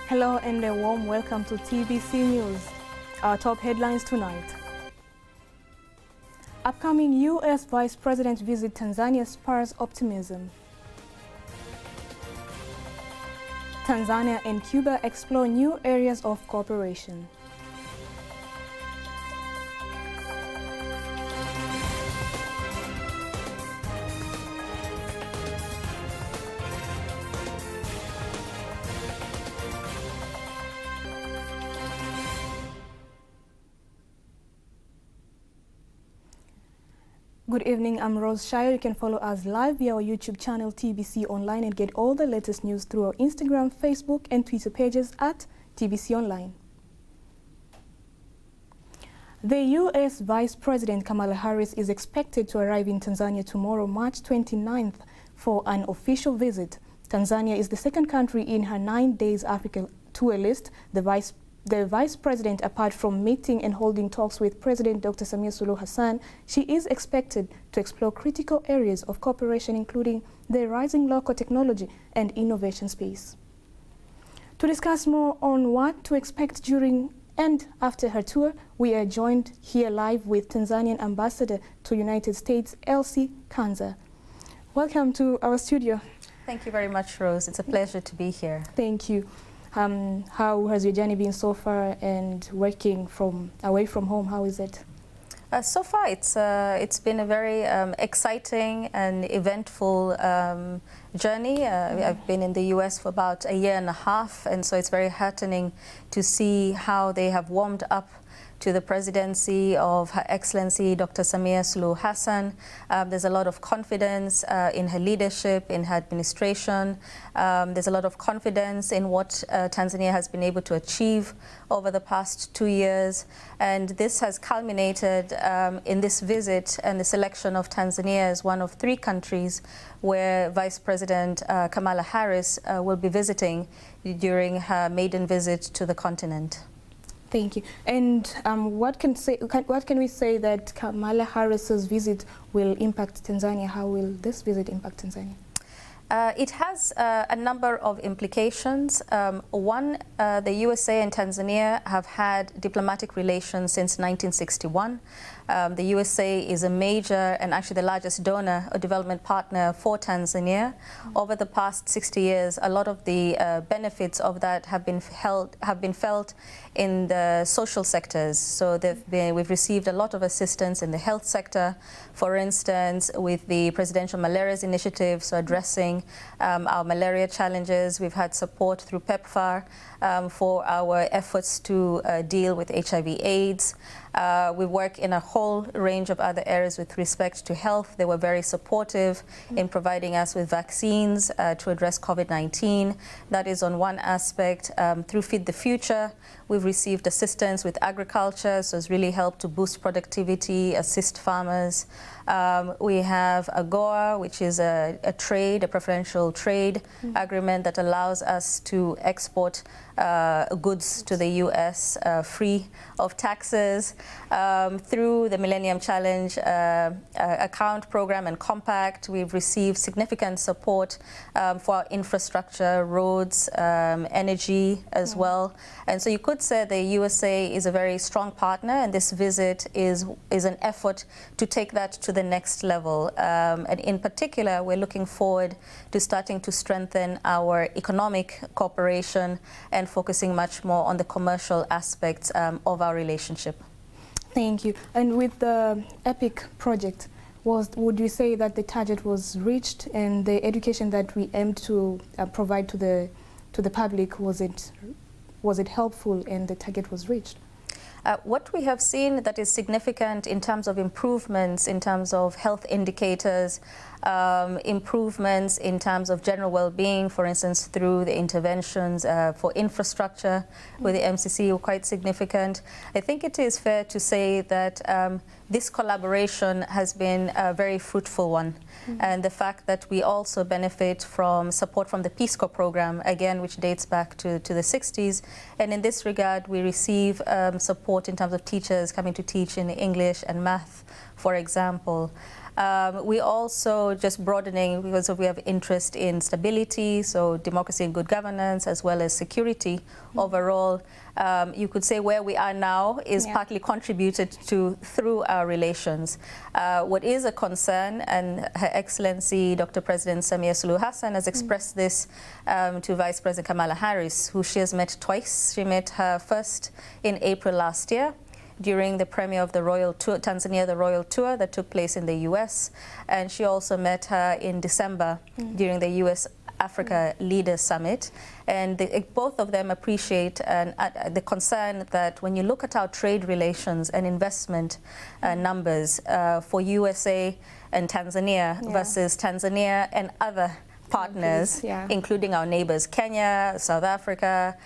Hello and a warm welcome to TBC News. Our top headlines tonight. Upcoming U.S. Vice President visit Tanzania spurs optimism. Tanzania and Cuba explore new areas of cooperation. Good evening, I'm Rose Shayo. You can follow us live via our YouTube channel TBConline and get all the latest news through our Instagram, Facebook and Twitter pages at TBConline. The U.S. Vice President Kamala Harris is expected to arrive in Tanzania tomorrow, March 29th, for an official visit. Tanzania is the second country in her 9 days Africa tour list. The Vice President, apart from meeting and holding talks with President Dr. Samia Suluhu Hassan, she is expected to explore critical areas of cooperation, including the rising local technology and innovation space. To discuss more on what to expect during and after her tour, we are joined here live with Tanzanian Ambassador to United States, Elsie Kanza. Welcome to our studio. Thank you very much, Rose. It's a pleasure to be here. Thank you. How has your journey been so far, and working away from home, how is it? So far, it's been a very exciting and eventful journey. I've been in the U.S. for about a year and a half, and so it's very heartening to see how they have warmed up to the presidency of Her Excellency Dr. Samia Suluhu Hassan. There's a lot of confidence in her leadership, in her administration. There's a lot of confidence in what Tanzania has been able to achieve over the past 2 years. And this has culminated in this visit and the selection of Tanzania as one of 3 countries where Vice President Kamala Harris will be visiting during her maiden visit to the continent. Thank you. And what can we say that Kamala Harris's visit will impact Tanzania? How will this visit impact Tanzania? It has a number of implications. One, the USA and Tanzania have had diplomatic relations since 1961. The USA is a major and actually the largest donor or development partner for Tanzania. Over the past 60 years, a lot of the benefits of that have been felt in the social sectors. So we've received a lot of assistance in the health sector, for instance, with the Presidential Malaria's Initiative, so addressing our malaria challenges. We've had support through PEPFAR for our efforts to deal with HIV/AIDS. We work in a whole range of other areas with respect to health. They were very supportive in providing us with vaccines to address COVID-19. That is on one aspect. Through Feed the Future, we've received assistance with agriculture, so it's really helped to boost productivity, assist farmers. We have AGOA, which is a preferential trade agreement that allows us to export goods to the U.S. Free of taxes. Through the Millennium Challenge account program and compact, we've received significant support for our infrastructure, roads, energy as well. And so you could say the USA is a very strong partner, and this visit is an effort to take that to the next level. And in particular, we're looking forward to starting to strengthen our economic cooperation and focusing much more on the commercial aspects of our relationship. Thank you. And with the EPIC project, would you say that the target was reached, and the education that we aimed to provide to the public, was it helpful and the target was reached? What we have seen that is significant in terms of improvements, in terms of health indicators, improvements in terms of general well-being, for instance, through the interventions for infrastructure with the MCC, were quite significant. I think it is fair to say that this collaboration has been a very fruitful one. And the fact that we also benefit from support from the Peace Corps program, again, which dates back to the 60s. And in this regard, we receive support in terms of teachers coming to teach in English and math, for example. We also just broadening because we have interest in stability, so democracy and good governance, as well as security overall. You could say where we are now is partly contributed to through our relations. What is a concern, and Her Excellency Dr. President Samia Suluhu Hassan has expressed this to Vice President Kamala Harris, who she has met twice. She met her first in April last year, during the premiere of the Royal Tour, Tanzania, the Royal Tour that took place in the US. And she also met her in December during the US Africa Leaders Summit. And both of them appreciate the concern that when you look at our trade relations and investment numbers for USA and Tanzania versus Tanzania and other partners, including our neighbors, Kenya, South Africa,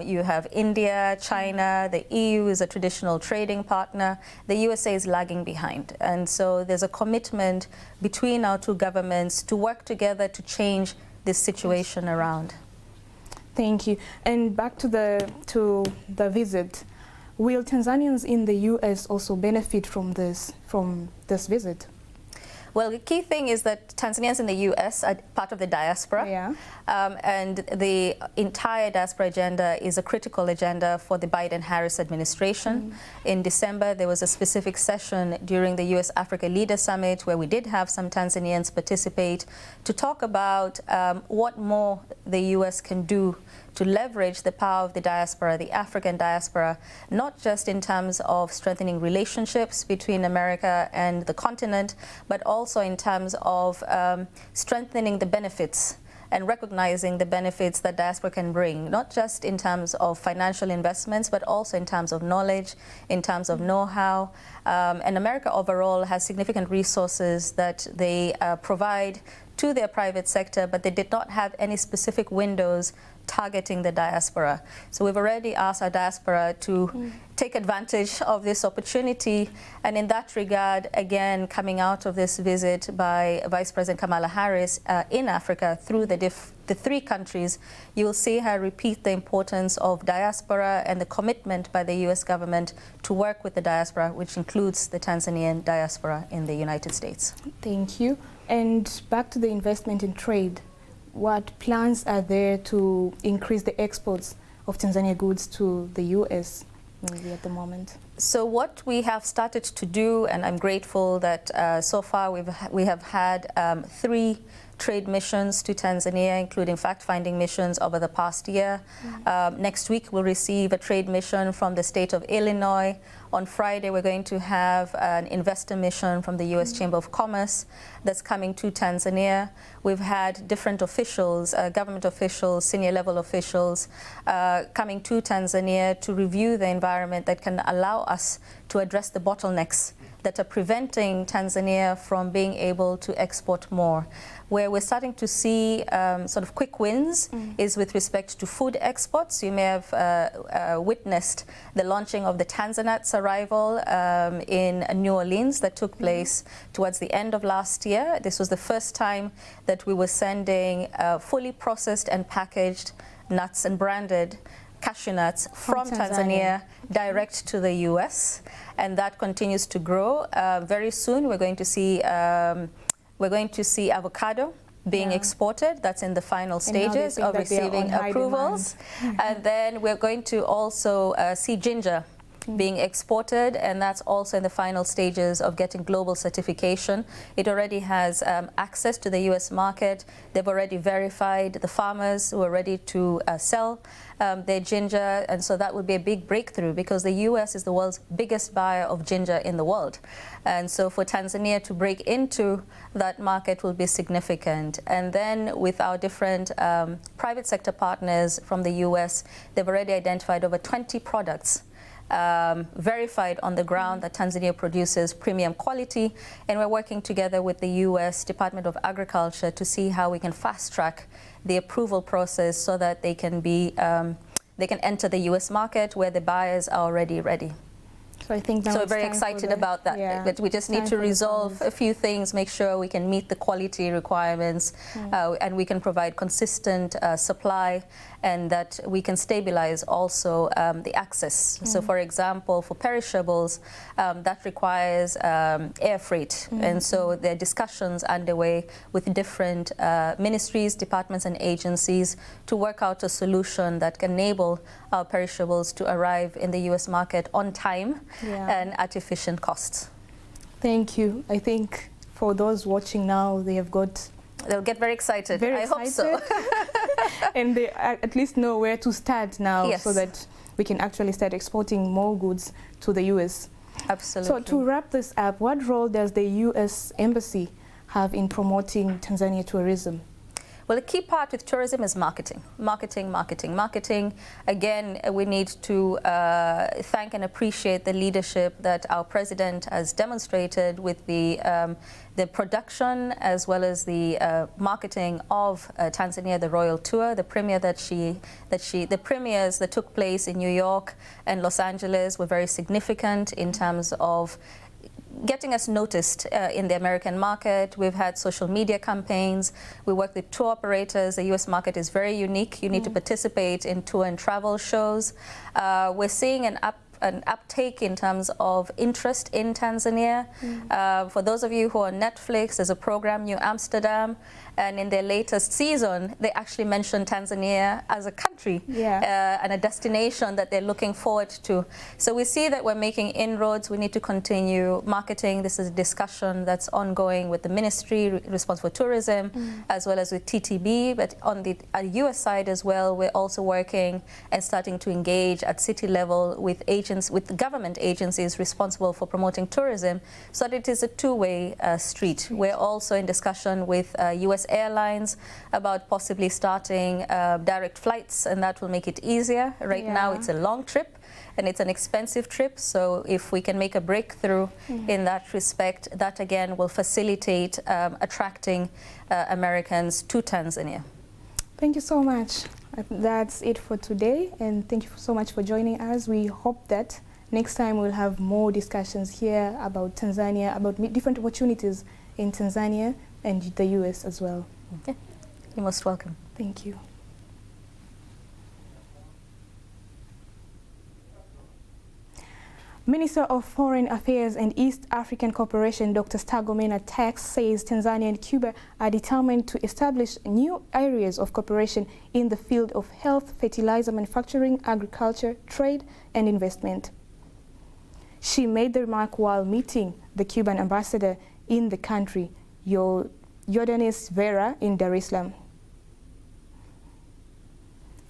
you have India, China, the EU is a traditional trading partner. The USA is lagging behind. And so there's a commitment between our two governments to work together to change this situation around. Thank you. And back to the visit, will Tanzanians in the US also benefit from this visit? Well, the key thing is that Tanzanians in the US are part of the diaspora, and the entire diaspora agenda is a critical agenda for the Biden-Harris administration. In December, there was a specific session during the US-Africa Leaders Summit where we did have some Tanzanians participate to talk about what more the US can do to leverage the power of the diaspora, the African diaspora, not just in terms of strengthening relationships between America and the continent, but also in terms of strengthening the benefits and recognizing the benefits that diaspora can bring, not just in terms of financial investments, but also in terms of knowledge, in terms of know-how. And America overall has significant resources that they provide to their private sector, but they did not have any specific windows targeting the diaspora. So we've already asked our diaspora to take advantage of this opportunity. And in that regard, again, coming out of this visit by Vice President Kamala Harris in Africa through the three countries, you will see her repeat the importance of diaspora and the commitment by the US government to work with the diaspora, which includes the Tanzanian diaspora in the United States. Thank you. And back to the investment in trade, what plans are there to increase the exports of Tanzania goods to the US maybe at the moment? So what we have started to do, and I'm grateful that so far we have had 3 trade missions to Tanzania, including fact-finding missions over the past year. Next week we'll receive a trade mission from the state of Illinois. On Friday we're going to have an investor mission from the US Chamber of Commerce that's coming to Tanzania. We've had different officials, government officials, senior level officials coming to Tanzania to review the environment that can allow us to address the bottlenecks that are preventing Tanzania from being able to export more. Where we're starting to see sort of quick wins is with respect to food exports. You may have witnessed the launching of the Tanzanite's arrival in New Orleans that took place towards the end of last year. This was the first time that we were sending fully processed and packaged nuts and branded cashew nuts from Tanzania direct to the US, and that continues to grow. Very soon we're going to see avocado being exported. That's in the final stages of receiving approvals. And then we're going to also see ginger being exported, and that's also in the final stages of getting global certification. It already has access to the US market. They've already verified the farmers who are ready to sell their ginger, and so that would be a big breakthrough because the US is the world's biggest buyer of ginger in the world. And so for Tanzania to break into that market will be significant. And then with our different private sector partners from the US, they've already identified over 20 products verified on the ground that Tanzania produces premium quality, and we're working together with the US Department of Agriculture to see how we can fast track the approval process so that they can enter the US market where the buyers are already ready. So I think now so we're it's very time excited about that. Yeah, But we just need to resolve a few things, make sure we can meet the quality requirements, and we can provide consistent supply, and that we can stabilize also the access. So for example, for perishables, that requires air freight. And so there are discussions underway with different ministries, departments and agencies to work out a solution that can enable our perishables to arrive in the US market on time and at efficient costs. Thank you. I think for those watching now, they'll get very excited. I hope so. And they at least know where to start now, so that we can actually start exporting more goods to the US. Absolutely. So to wrap this up, what role does the US Embassy have in promoting Tanzania tourism? Well, a key part with tourism is marketing. Marketing. Again, we need to thank and appreciate the leadership that our president has demonstrated with the production as well as the marketing of Tanzania, the Royal Tour, the premiere the premieres that took place in New York and Los Angeles were very significant in terms of getting us noticed in the American market. We've had social media campaigns. We work with tour operators. The US market is very unique. You need to participate in tour and travel shows. We're seeing an uptake in terms of interest in Tanzania. For those of you who are on Netflix, there's a program, New Amsterdam, and in their latest season, they actually mentioned Tanzania as a country and a destination that they're looking forward to. So we see that we're making inroads. We need to continue marketing. This is a discussion that's ongoing with the ministry responsible for tourism, as well as with TTB. But on the US side as well, we're also working and starting to engage at city level with with government agencies responsible for promoting tourism, so that it is a two-way street. We're also in discussion with US airlines about possibly starting direct flights, and that will make it easier. Right now it's a long trip and it's an expensive trip, so if we can make a breakthrough in that respect, that again will facilitate attracting Americans to Tanzania. Thank you so much. That's it for today, and thank you so much for joining us. We hope that next time we'll have more discussions here about Tanzania, about different opportunities in Tanzania and the US as well. Yeah. You're most welcome. Thank you. Minister of Foreign Affairs and East African Cooperation, Dr. Stergomena Tax, says Tanzania and Cuba are determined to establish new areas of cooperation in the field of health, fertilizer manufacturing, agriculture, trade, and investment. She made the remark while meeting the Cuban ambassador in the country, Jordanis Vera, in Dar es Salaam.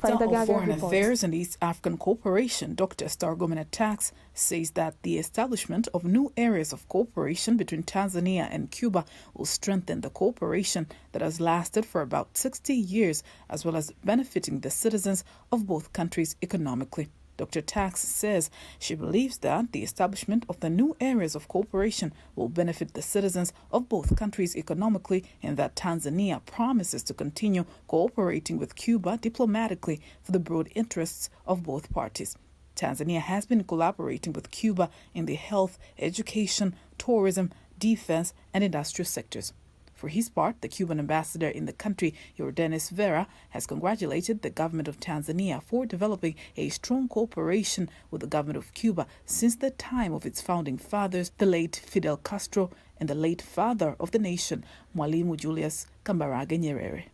Minister of Foreign Affairs and East African Cooperation, Dr. Stergomena Tax, says that the establishment of new areas of cooperation between Tanzania and Cuba will strengthen the cooperation that has lasted for about 60 years, as well as benefiting the citizens of both countries economically. Dr. Tax says she believes that the establishment of the new areas of cooperation will benefit the citizens of both countries economically, and that Tanzania promises to continue cooperating with Cuba diplomatically for the broad interests of both parties. Tanzania has been collaborating with Cuba in the health, education, tourism, defense, and industrial sectors. For his part, the Cuban ambassador in the country, Jordanis Vera, has congratulated the government of Tanzania for developing a strong cooperation with the government of Cuba since the time of its founding fathers, the late Fidel Castro and the late father of the nation, Mwalimu Julius Kambarage Nyerere.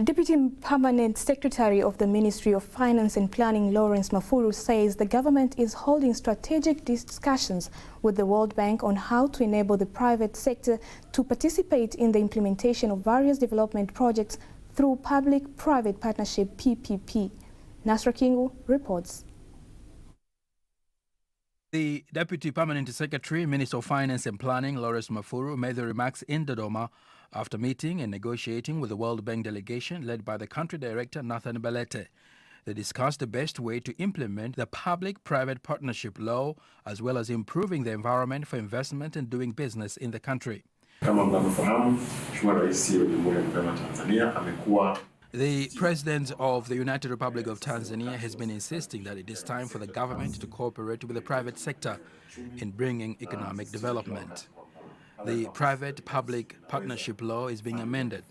Deputy Permanent Secretary of the Ministry of Finance and Planning, Lawrence Mafuru, says the government is holding strategic discussions with the World Bank on how to enable the private sector to participate in the implementation of various development projects through public-private partnership (PPP). Nasra Kingu reports. The Deputy Permanent Secretary, Minister of Finance and Planning, Lawrence Mafuru, made the remarks in Dodoma after meeting and negotiating with the World Bank delegation led by the country director, Nathan Belete. They discussed the best way to implement the public-private partnership law, as well as improving the environment for investment and doing business in the country. Kama mnavyofahamu, Mheshimiwa Rais wa Jamhuri ya Muungano wa Tanzania amekuwa The President of the United Republic of Tanzania has been insisting that it is time for the government to cooperate with the private sector in bringing economic development. The private-public partnership law is being amended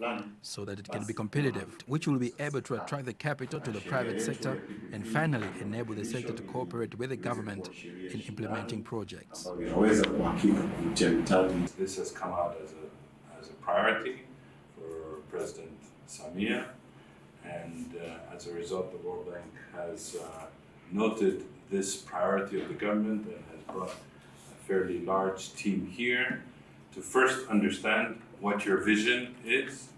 so that it can be competitive, which will be able to attract the capital to the private sector and finally enable the sector to cooperate with the government in implementing projects. This has come out as a priority for President Samia, and as a result, the World Bank has noted this priority of the government and has brought a fairly large team here to first understand what your vision is,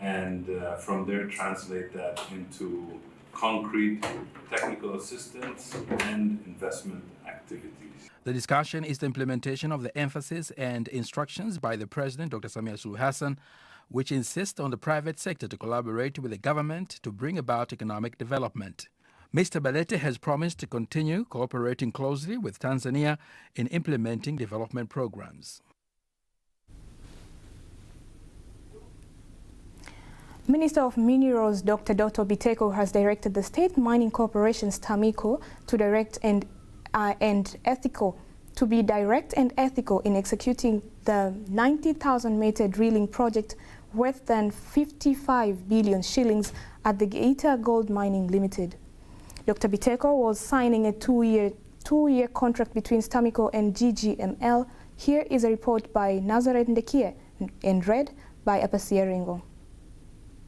and from there translate that into concrete technical assistance and investment activities. The discussion is the implementation of the emphasis and instructions by the President, Dr. Samia Suluhu Hassan, which insists on the private sector to collaborate with the government to bring about economic development. Mr. Balete has promised to continue cooperating closely with Tanzania in implementing development programs. Minister of Minerals Dr. Doto Biteko has directed the state mining corporations TAMICO to be direct and ethical in executing the 90,000-meter drilling project worth than 55 billion shillings at the Geita Gold Mining Limited. Dr. Biteko was signing a two-year contract between TAMICO and GGML. Here is a report by Nazareth Ndekie and read by Apasia Ringo.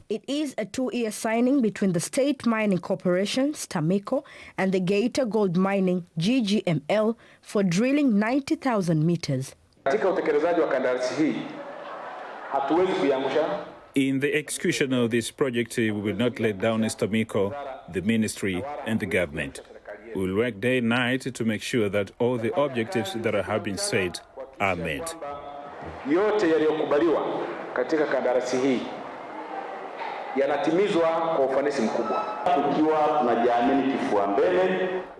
It is a two-year signing between the state mining corporations, TAMICO, and the Geita Gold Mining, GGML, for drilling 90,000 meters. In the execution of this project, we will not let down TAMICO, the ministry, and the government. We will work day and night to make sure that all the objectives that have been set are met.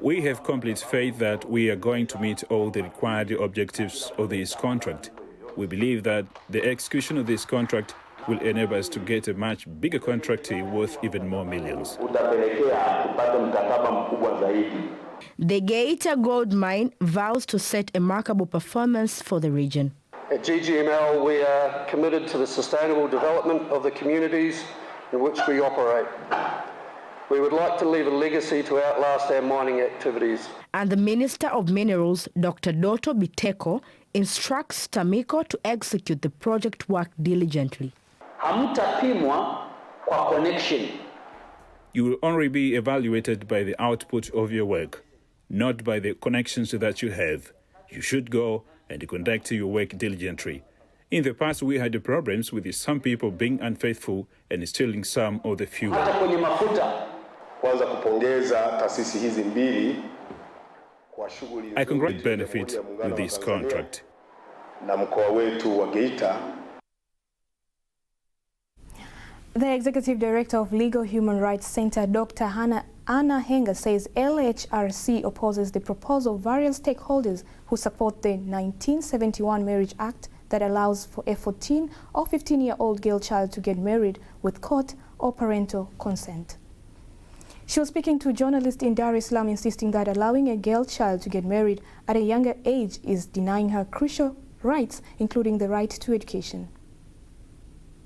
We have complete faith that we are going to meet all the required objectives of this contract. We believe that the execution of this contract will enable us to get a much bigger contract worth even more millions. The Geita Gold Mine vows to set a remarkable performance for the region. At GGML, we are committed to the sustainable development of the communities in which we operate. We would like to leave a legacy to outlast our mining activities. And the Minister of Minerals, Dr. Doto Biteko, instructs TAMICO to execute the project work diligently. You will only be evaluated by the output of your work, not by the connections that you have. You should go and conduct your work diligently. In the past, we had problems with some people being unfaithful and stealing some of the fuel. I congratulate benefit with this contract. The Executive Director of Legal Human Rights Center, Dr. Anna Henga, says LHRC opposes the proposal of various stakeholders who support the 1971 Marriage Act that allows for a 14 or 15-year-old girl child to get married with court or parental consent. She was speaking to journalists in Dar es Salaam, insisting that allowing a girl child to get married at a younger age is denying her crucial rights, including the right to education.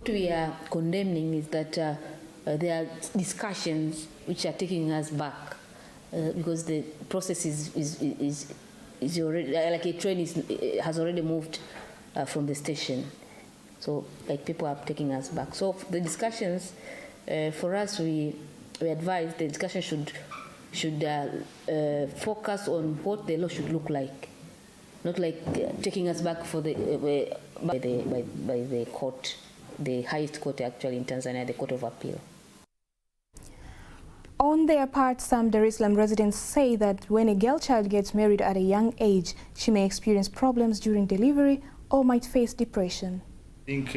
What we are condemning is that there are discussions which are taking us back because the process is already, like a train has already moved from the station. So like people are taking us back. So the discussions, for us, we advise the discussion should focus on what the law should look like, not like taking us back for the by the court, the highest court actually in Tanzania, the Court of Appeal. On their part, some Dar es Salaam residents say that when a girl child gets married at a young age, she may experience problems during delivery or might face depression. I think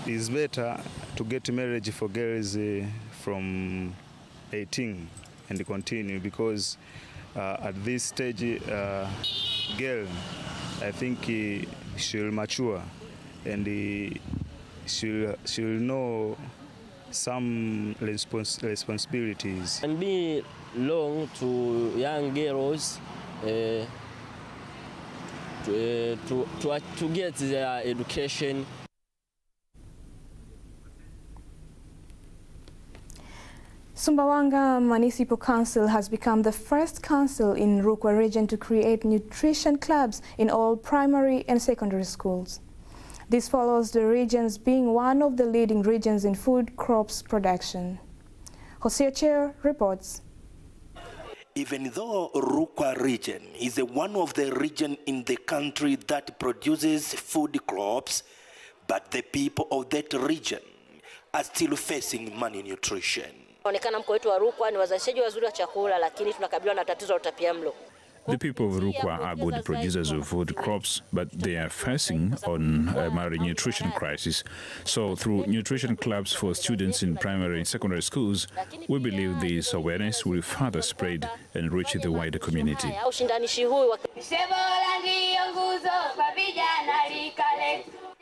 it's better to get marriage for girls from 18 and continue, because at this stage, girl, I think she'll mature and she'll know some responsibilities. And be long to young girls to get their education. Sumbawanga Municipal Council has become the first council in Rukwa region to create nutrition clubs in all primary and secondary schools. This follows the regions being one of the leading regions in food crops production. Hosea Chair reports. Even though Rukwa region is one of the regions in the country that produces food crops, but the people of that region are still facing malnutrition. Onekana mkoa wetu wa Rukwa ni wazalishaji wazuri wa chakula, lakini tunakabiliwa na tatizo la utapiamlo. The people of Rukwa are good producers of food crops, but they are facing on a malnutrition crisis. So through nutrition clubs for students in primary and secondary schools, we believe this awareness will further spread and reach the wider community.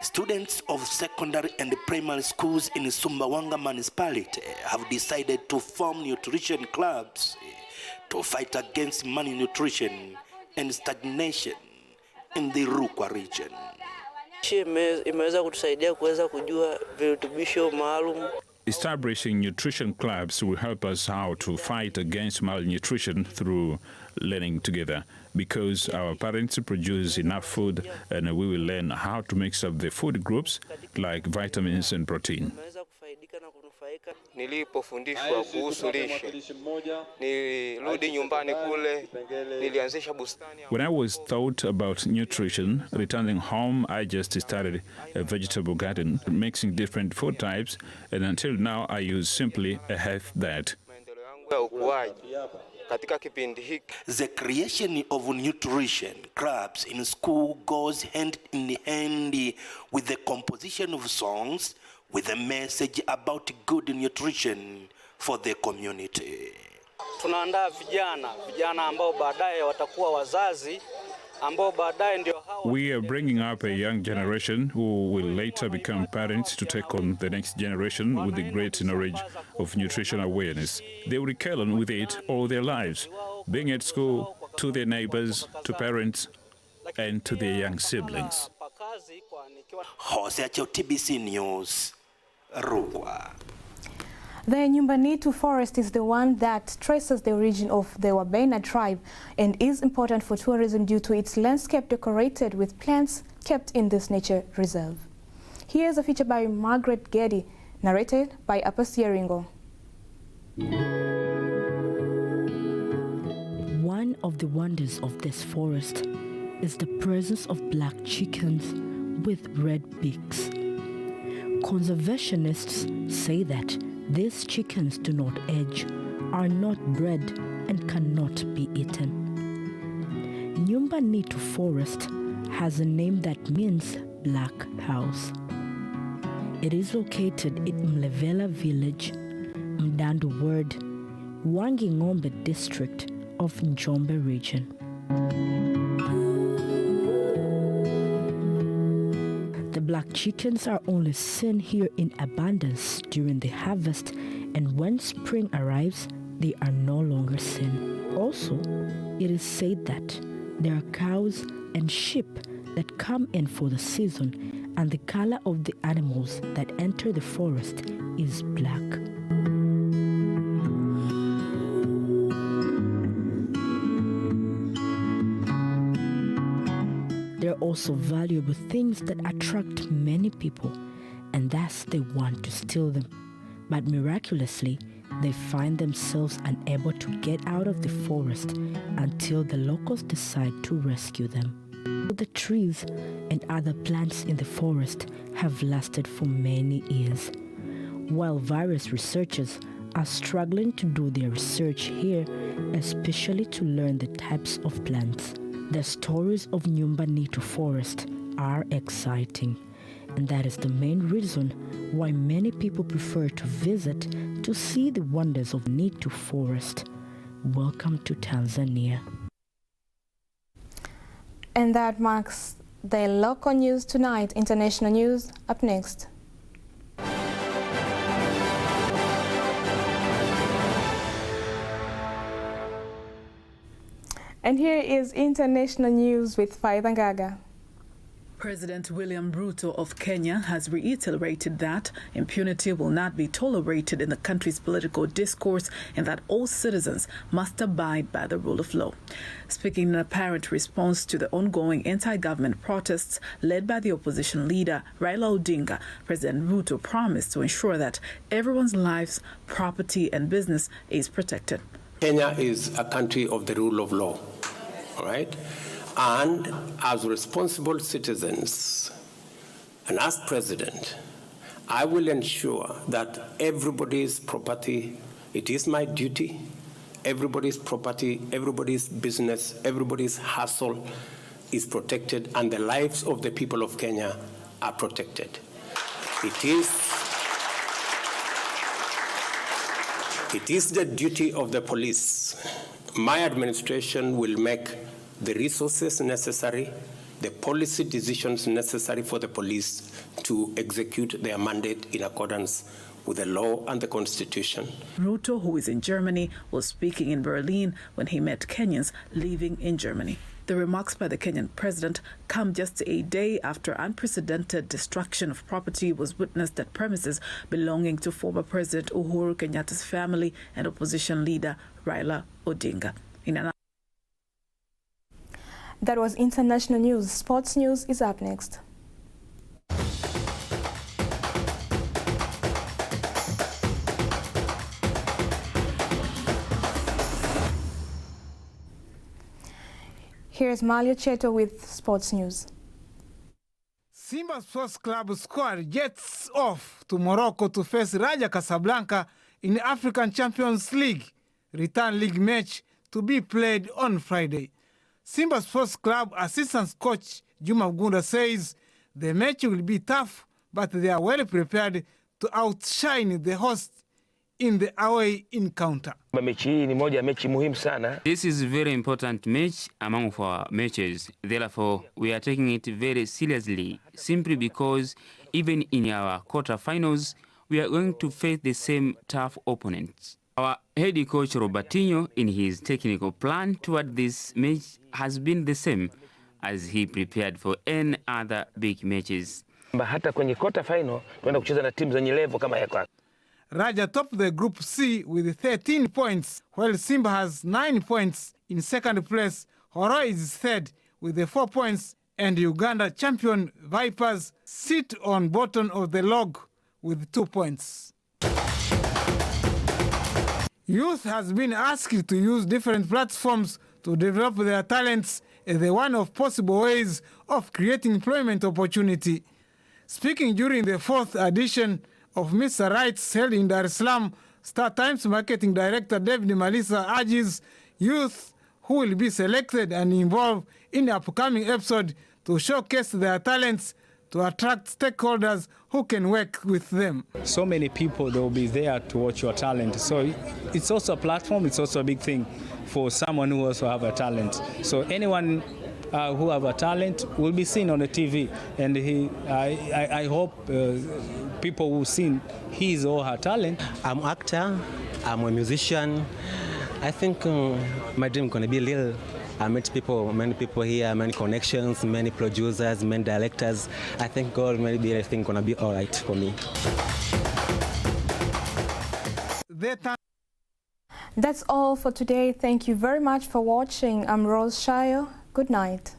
Students of secondary and primary schools in Sumbawanga municipality have decided to form nutrition clubs to fight against malnutrition and stagnation in the Rukwa region. Imeweza kutusaidia kuweza kujua virutubisho maalum. Establishing nutrition clubs will help us how to fight against malnutrition through learning together, because our parents produce enough food and we will learn how to mix up the food groups like vitamins and protein. Nilipofundishwa kuhusu lishe, nilirudi nyumbani kule, nilianzisha bustani. When I was taught about nutrition, returning home, I just started a vegetable garden, mixing different food types, and until now I use simply a health diet. The creation of nutrition clubs in school goes hand in hand with the composition of songs with a message about good nutrition for the community. Tunaandaa vijana ambao baadaye watakuwa wazazi, ambao baadaye ndio hao. We are bringing up a young generation who will later become parents to take on the next generation with the great knowledge of nutrition awareness. They will carry on with it all their lives, being at school, to their neighbors, to parents, and to their young siblings. Hosea Chair, TBC News, Rukwa. The Nyumbanitu forest is the one that traces the origin of the Wabena tribe and is important for tourism due to its landscape decorated with plants kept in this nature reserve. Here's a feature by Margaret Geddy, narrated by Apasia Ringo. One of the wonders of this forest is the presence of black chickens with red beaks. Conservationists say that these chickens do not age, are not bred, and cannot be eaten. Nyumbanitu Forest has a name that means black house. It is located in Mlevela village, Mdandu ward, Wangingombe district of Njombe region. The black chickens are only seen here in abundance during the harvest, and when spring arrives, they are no longer seen. Also, it is said that there are cows and sheep that come in for the season, and the color of the animals that enter the forest is black. There are also valuable things that attract many people, and thus they want to steal them. But miraculously, they find themselves unable to get out of the forest until the locals decide to rescue them. The trees and other plants in the forest have lasted for many years, while various researchers are struggling to do their research here, especially to learn the types of plants. The stories of Nyumbanitu Forest are exciting, and that is the main reason why many people prefer to visit to see the wonders of Nitu Forest. Welcome to Tanzania. And that marks the local news tonight. International news up next. And here is international news with Faida Ngaga. President William Ruto of Kenya has reiterated that impunity will not be tolerated in the country's political discourse and that all citizens must abide by the rule of law. Speaking in apparent response to the ongoing anti-government protests led by the opposition leader Raila Odinga, President Ruto promised to ensure that everyone's lives, property and business is protected. Kenya is a country of the rule of law, all right? And as responsible citizens, and as president, I will ensure that everybody's property, it is my duty, everybody's property, everybody's business, everybody's hustle is protected and the lives of the people of Kenya are protected. It is the duty of the police. My administration will make the resources necessary, the policy decisions necessary for the police to execute their mandate in accordance with the law and the Constitution. Ruto, who is in Germany, was speaking in Berlin when he met Kenyans living in Germany. The remarks by the Kenyan president come just a day after unprecedented destruction of property was witnessed at premises belonging to former President Uhuru Kenyatta's family and opposition leader Raila Odinga. That was international news. Sports news is up next. Here's Malia Cheto with sports news. Simba Sports Club squad jets off to Morocco to face Raja Casablanca in the African Champions League return league match to be played on Friday. Simba Sports Club assistant coach Juma Gunda says the match will be tough, but they are well prepared to outshine the host in the away encounter. This is a very important match among our matches. Therefore, we are taking it very seriously, simply because even in our quarterfinals, we are going to face the same tough opponents. Our head coach Robertinho, in his technical plan toward this match, has been the same as he prepared for any other big matches. Hata kwenye quarter final tunaenda kucheza na timu zenye level kama yako. Raja topped the Group C with 13 points, while Simba has 9 points. In second place, Horo is third with 4 points, and Uganda champion Vipers sit on bottom of the log with 2 points. Youth has been asked to use different platforms to develop their talents as one of possible ways of creating employment opportunity. Speaking during the 4th edition of Mr. Rights held in Dar es Salaam, Star Times Marketing Director David Malisa urges youth who will be selected and involved in the upcoming episode to showcase their talents to attract stakeholders who can work with them. So many people, they will be there to watch your talent. So it's also a platform, it's also a big thing for someone who also have a talent. So anyone who have a talent will be seen on the TV. And I hope people will see his or her talent. I'm an actor, I'm a musician. I think my dream is going to be little. I met people, many people here, many connections, many producers, many directors. I think God maybe everything going to be all right for me. That's all for today. Thank you very much for watching. I'm Rose Shayo. Good night.